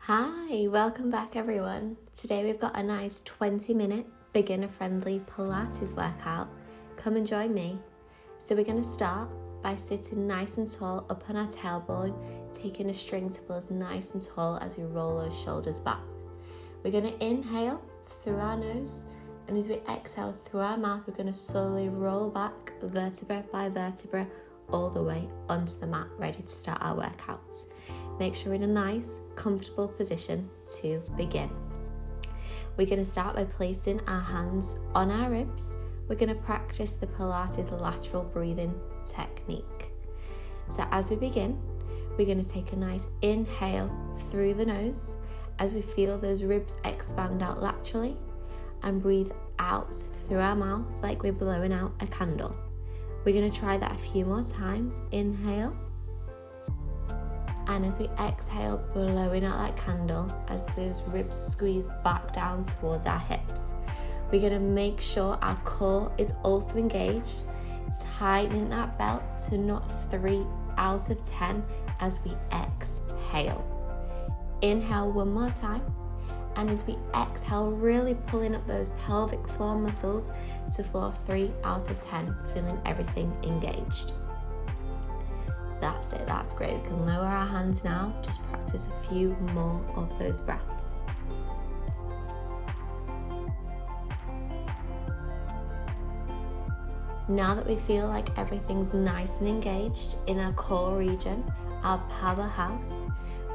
Hi, welcome back everyone. Today we've got a nice 20-minute beginner-friendly Pilates workout. Come and join me. So we're going to start by sitting nice and tall up on our tailbone, taking a string to pull us nice and tall as we roll those shoulders back. We're going to inhale through our nose, and as we exhale through our mouth, we're going to slowly roll back vertebra by vertebra all the way onto the mat, ready to start our workouts. Make sure we're in a nice, comfortable position to begin. We're going to start by placing our hands on our ribs. We're going to practice the Pilates lateral breathing technique. So as we begin, we're going to take a nice inhale through the nose as we feel those ribs expand out laterally, and breathe out through our mouth like we're blowing out a candle. We're going to try that a few more times. Inhale. And as we exhale, blowing out that candle as those ribs squeeze back down towards our hips. We're going to make sure our core is also engaged, tightening that belt to not 3 out of 10 as we exhale. Inhale one more time. And as we exhale, really pulling up those pelvic floor muscles to floor 3 out of 10, feeling everything engaged. That's it, that's great. We can lower our hands now, just practice a few more of those breaths. Now that we feel like everything's nice and engaged in our core region, our powerhouse,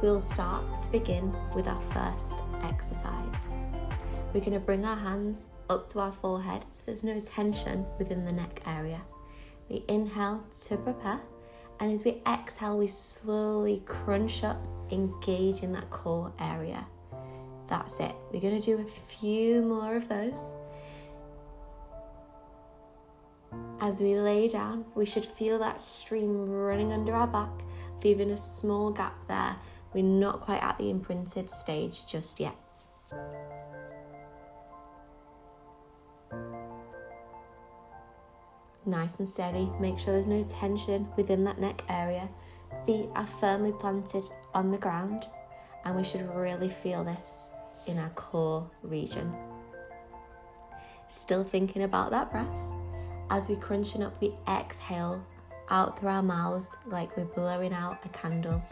we'll start to begin with our first exercise. We're going to bring our hands up to our forehead so there's no tension within the neck area. We inhale to prepare. And as we exhale, we slowly crunch up, engaging that core area. That's it. We're going to do a few more of those. As we lay down, we should feel that stream running under our back, leaving a small gap there. We're not quite at the imprinted stage just yet. Nice and steady. Make sure there's no tension within that neck area. Feet are firmly planted on the ground, and we should really feel this in our core region. Still thinking about that breath. As we crunching up, we exhale out through our mouths like we're blowing out a candle,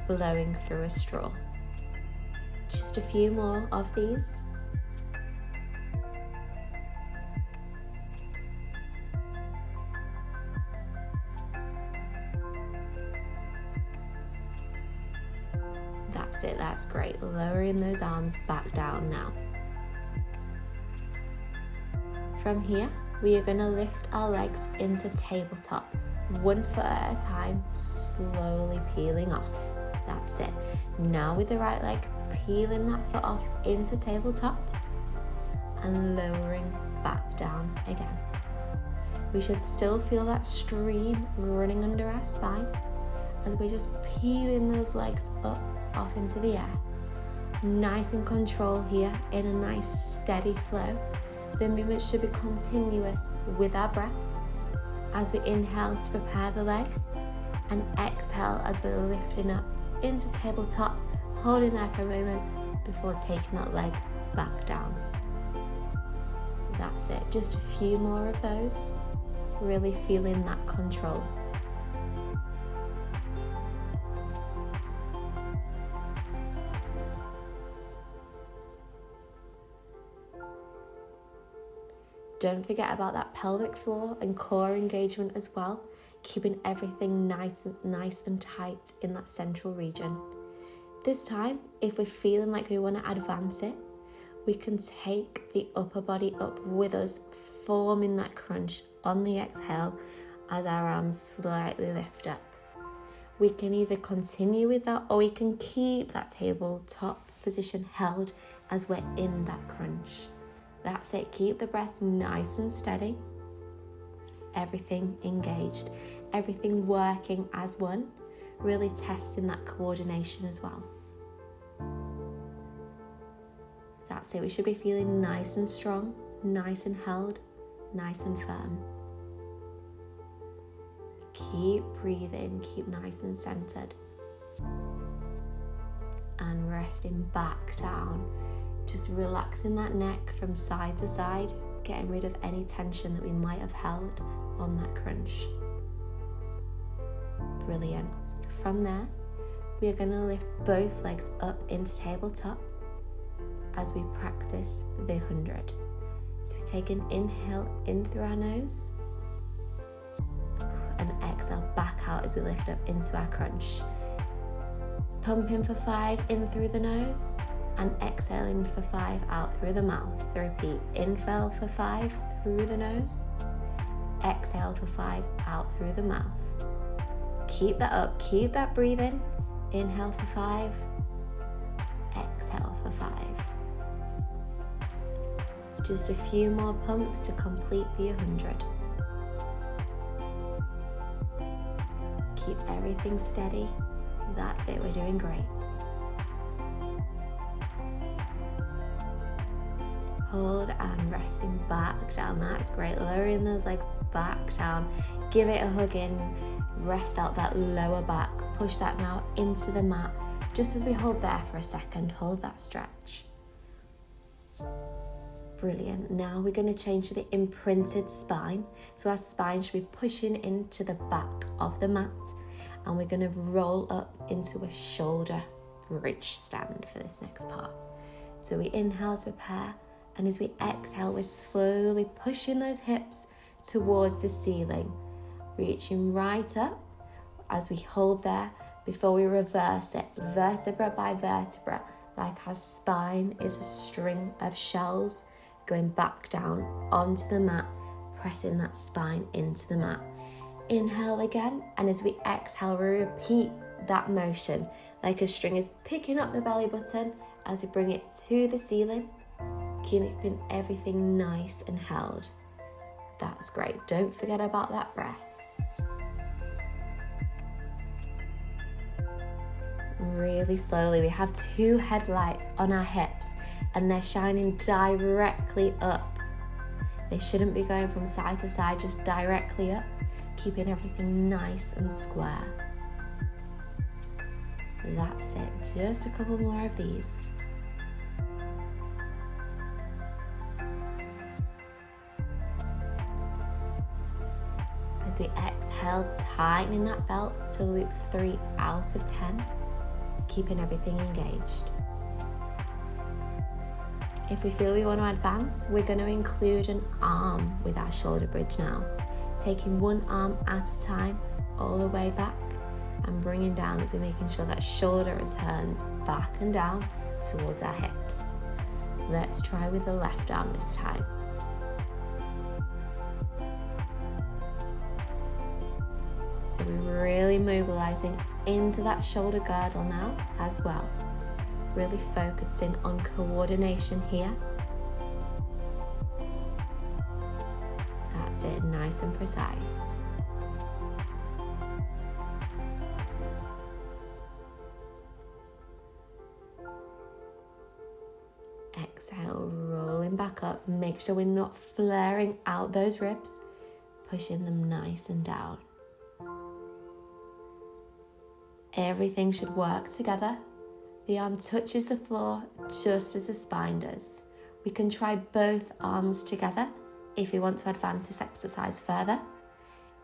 blowing through a straw. Just a few more of these. That's it, that's great. Lowering those arms back down now. From here, we are going to lift our legs into tabletop, 1 foot at a time, slowly peeling off. That's it. Now with the right leg, peeling that foot off into tabletop and lowering back down again. We should still feel that stream running under our spine as we're just peeling those legs up off into the air. Nice and control here in a nice steady flow. The movement should be continuous with our breath as we inhale to prepare the leg, and exhale as we're lifting up into tabletop, holding there for a moment before taking that leg back down. That's it, just a few more of those, really feeling that control. Don't forget about that pelvic floor and core engagement as well, keeping everything nice and tight in that central region. This time, if we're feeling like we want to advance it, we can take the upper body up with us, forming that crunch on the exhale as our arms slightly lift up. We can either continue with that, or we can keep that tabletop position held as we're in that crunch. That's it. Keep the breath nice and steady. Everything engaged. Everything working as one. Really testing that coordination as well. That's it. We should be feeling nice and strong, nice and held, nice and firm. Keep breathing. Keep nice and centered. and resting back down. Just relaxing that neck from side to side, getting rid of any tension that we might have held on that crunch. Brilliant. From there, we are going to lift both legs up into tabletop as we practice the 100. So we take an inhale in through our nose and exhale back out as we lift up into our crunch. Pumping for 5 in through the nose and exhaling for 5 out through the mouth. Repeat, inhale for 5 through the nose, exhale for 5 out through the mouth. Keep that up, keep that breathing. Inhale for 5, exhale for 5. Just a few more pumps to complete the 100. Keep everything steady. That's it, we're doing great. Hold and resting back down, that's great. Lowering those legs back down. Give it a hug in, rest out that lower back. Push that now into the mat. Just as we hold there for a second, hold that stretch. Brilliant. Now we're going to change to the imprinted spine. So our spine should be pushing into the back of the mat. And we're going to roll up into a shoulder bridge stand for this next part. So we inhale to prepare, and as we exhale, we're slowly pushing those hips towards the ceiling, reaching right up as we hold there before we reverse it, vertebra by vertebra, like our spine is a string of shells going back down onto the mat, pressing that spine into the mat. Inhale again, and as we exhale, we repeat that motion like a string is picking up the belly button as we bring it to the ceiling, keeping everything nice and held. That's great. Don't forget about that breath. Really slowly, we have 2 headlights on our hips and they're shining directly up. They shouldn't be going from side to side, just directly up, keeping everything nice and square. That's it, just a couple more of these. As we exhale, tightening that belt to loop 3 out of 10, keeping everything engaged. If we feel we want to advance, we're going to include an arm with our shoulder bridge now, taking one arm at a time all the way back and bringing down as we're making sure that shoulder returns back and down towards our hips. Let's try with the left arm this time. So we're really mobilizing into that shoulder girdle now as well. Really focusing on coordination here. That's it, nice and precise. Exhale, rolling back up. Make sure we're not flaring out those ribs, pushing them nice and down. Everything should work together. The arm touches the floor just as the spine does. We can try both arms together if we want to advance this exercise further.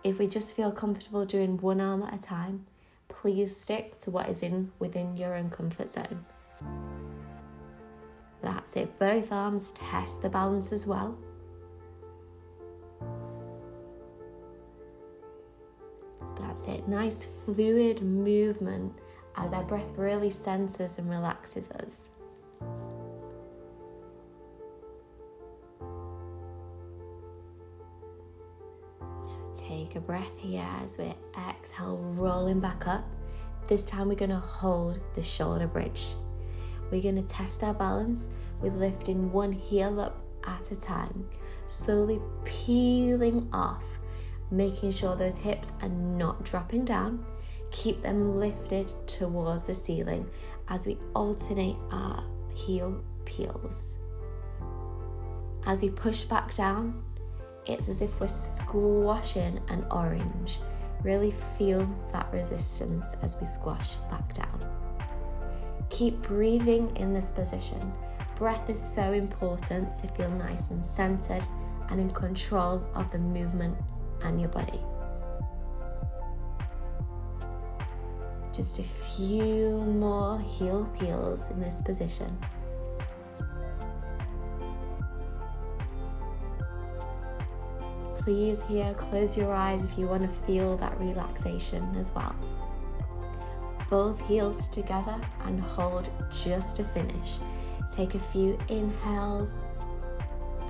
If we just feel comfortable doing one arm at a time, please stick to what is within your own comfort zone. That's it, both arms test the balance as well. That's it, nice fluid movement as our breath really centers and relaxes us. Take a breath here as we exhale, rolling back up. This time we're going to hold the shoulder bridge. We're going to test our balance with lifting one heel up at a time, slowly peeling off, making sure those hips are not dropping down. Keep them lifted towards the ceiling as we alternate our heel peels. As we push back down, it's as if we're squashing an orange. Really feel that resistance as we squash back down. Keep breathing in this position. Breath is so important to feel nice and centered and in control of the movement and your body. Just a few more heel peels in this position. Please here, close your eyes if you want to feel that relaxation as well. Both heels together and hold just to finish. Take a few inhales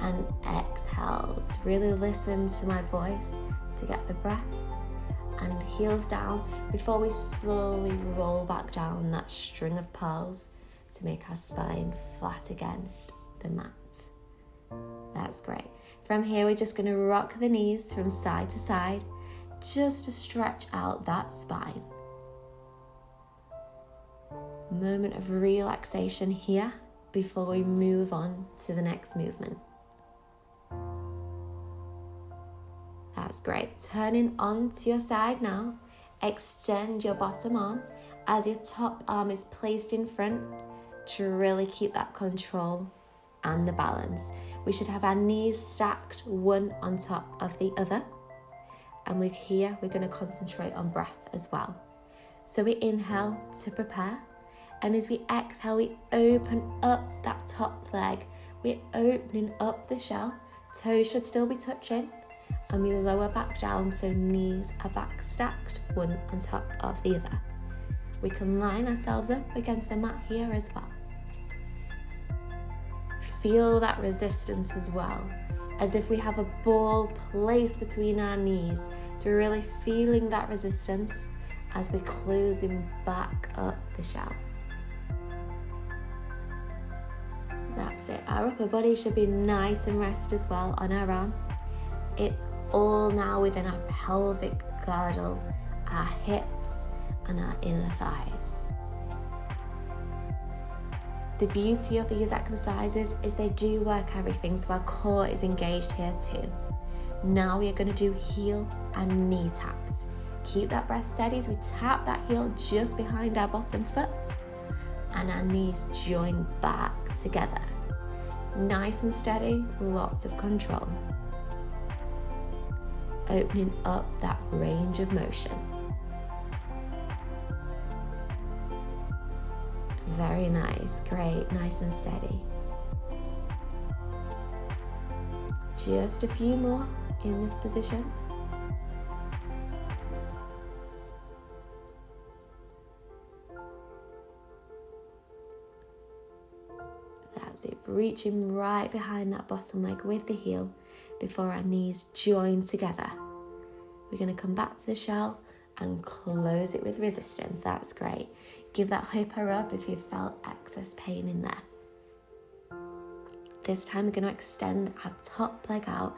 and exhales. Really listen to my voice to get the breath. And heels down before we slowly roll back down that string of pearls to make our spine flat against the mat. That's great. From here, we're just going to rock the knees from side to side just to stretch out that spine. Moment of relaxation here before we move on to the next movement. That's great. Turning onto your side now. Extend your bottom arm as your top arm is placed in front to really keep that control and the balance. We should have our knees stacked one on top of the other. And we're going to concentrate on breath as well. So we inhale to prepare. And as we exhale, we open up that top leg. We're opening up the shell. Toes should still be touching. And we lower back down so knees are back stacked, one on top of the other. We can line ourselves up against the mat here as well. Feel that resistance as well, as if we have a ball placed between our knees. So we're really feeling that resistance as we're closing back up the shell. That's it. Our upper body should be nice and rest as well on our arm. It's all now within our pelvic girdle, our hips and our inner thighs. The beauty of these exercises is they do work everything, so our core is engaged here too. Now we are going to do heel and knee taps. Keep that breath steady as we tap that heel just behind our bottom foot and our knees join back together. Nice and steady, lots of control. Opening up that range of motion. Very nice, great, nice and steady. Just a few more in this position. That's it, reaching right behind that bottom leg with the heel before our knees join together. We're going to come back to the shell and close it with resistance. That's great. Give that hip a rub if you felt excess pain in there. This time we're going to extend our top leg out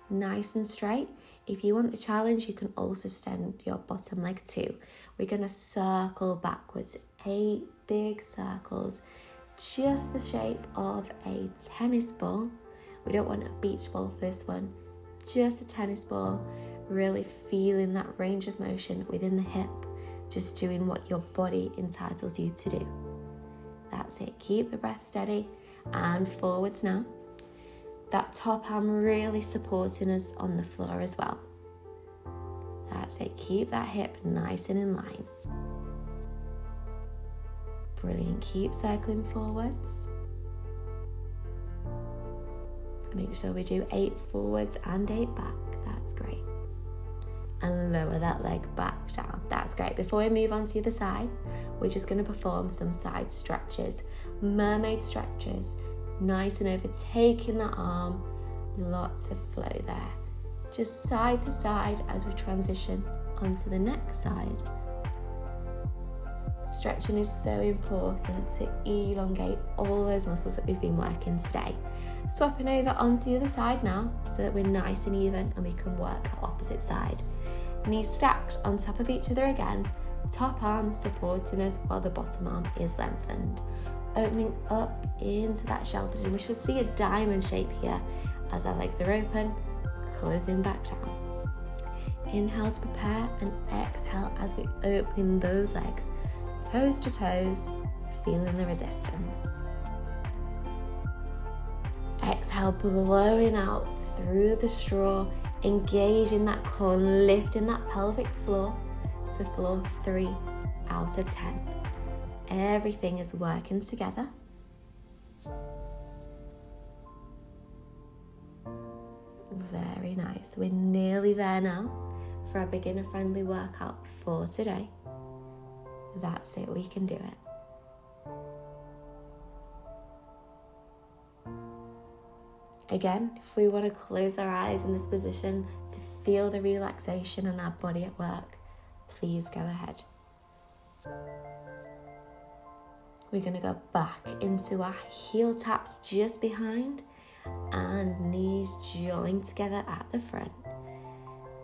nice and straight. If you want the challenge, you can also extend your bottom leg too. We're going to circle backwards, 8 big circles, just the shape of a tennis ball. We don't want a beach ball for this one, just a tennis ball. Really feeling that range of motion within the hip, just doing what your body entitles you to do. That's it. Keep the breath steady and forwards now. That top arm really supporting us on the floor as well. That's it. Keep that hip nice and in line. Brilliant. Keep circling forwards. Make sure we do 8 forwards and 8 back. That's great. And lower that leg back down. That's great. Before we move on to the other side, we're just going to perform some side stretches, mermaid stretches, nice and overtaking the arm, lots of flow there. Just side to side as we transition onto the next side. Stretching is so important to elongate all those muscles that we've been working today. Swapping over onto the other side now so that we're nice and even and we can work our opposite side. Knees stacked on top of each other again, top arm supporting us while the bottom arm is lengthened. Opening up into that shell position. We should see a diamond shape here as our legs are open, closing back down. Inhale to prepare and exhale as we open those legs, toes to toes, feeling the resistance. Exhale, blowing out through the straw, engaging that core, lifting that pelvic floor to floor 3 out of 10. Everything is working together. Very nice. We're nearly there now for our beginner-friendly workout for today. That's it, we can do it. Again, if we want to close our eyes in this position to feel the relaxation in our body at work, please go ahead. We're going to go back into our heel taps just behind and knees joined together at the front.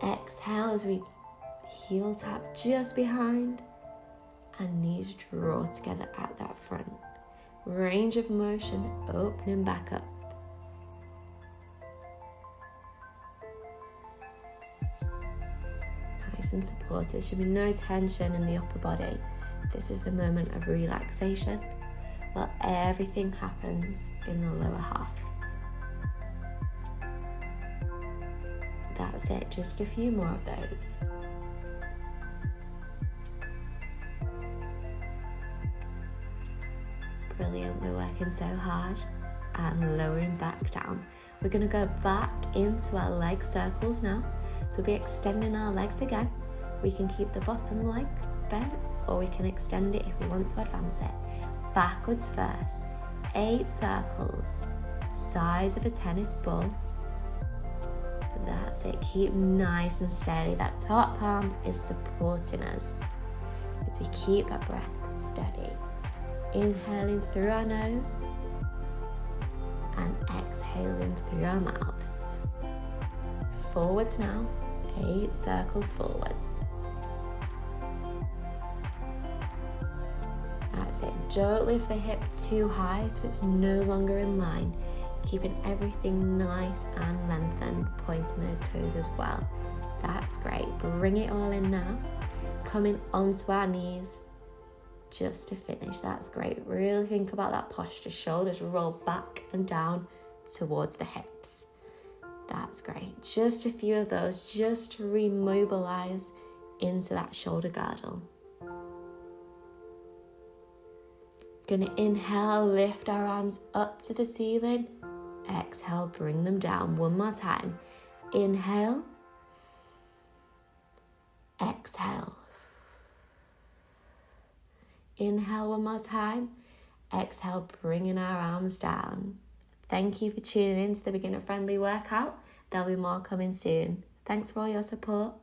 Exhale as we heel tap just behind and knees draw together at that front. Range of motion, opening back up. Nice and supported. There should be no tension in the upper body. This is the moment of relaxation while everything happens in the lower half. That's it, just a few more of those. Brilliant, we're working so hard and lowering back down. We're going to go back into our leg circles now. So we'll be extending our legs again. We can keep the bottom leg bent or we can extend it if we want to advance it. Backwards first, 8 circles, size of a tennis ball. That's it, keep nice and steady. That top arm is supporting us as we keep that breath steady. Inhaling through our nose and exhaling through our mouths. Forwards now, 8 circles forwards. That's it, don't lift the hip too high so it's no longer in line. Keeping everything nice and lengthened, pointing those toes as well. That's great. Bring it all in now. Coming onto our knees just to finish. That's great. Really think about that posture. Shoulders roll back and down towards the hips. That's great. Just a few of those just to remobilize into that shoulder girdle. Gonna inhale, lift our arms up to the ceiling. Exhale, bring them down. One more time. Inhale. Exhale. Inhale one more time. Exhale, bringing our arms down. Thank you for tuning in to the beginner-friendly workout. There'll be more coming soon. Thanks for all your support.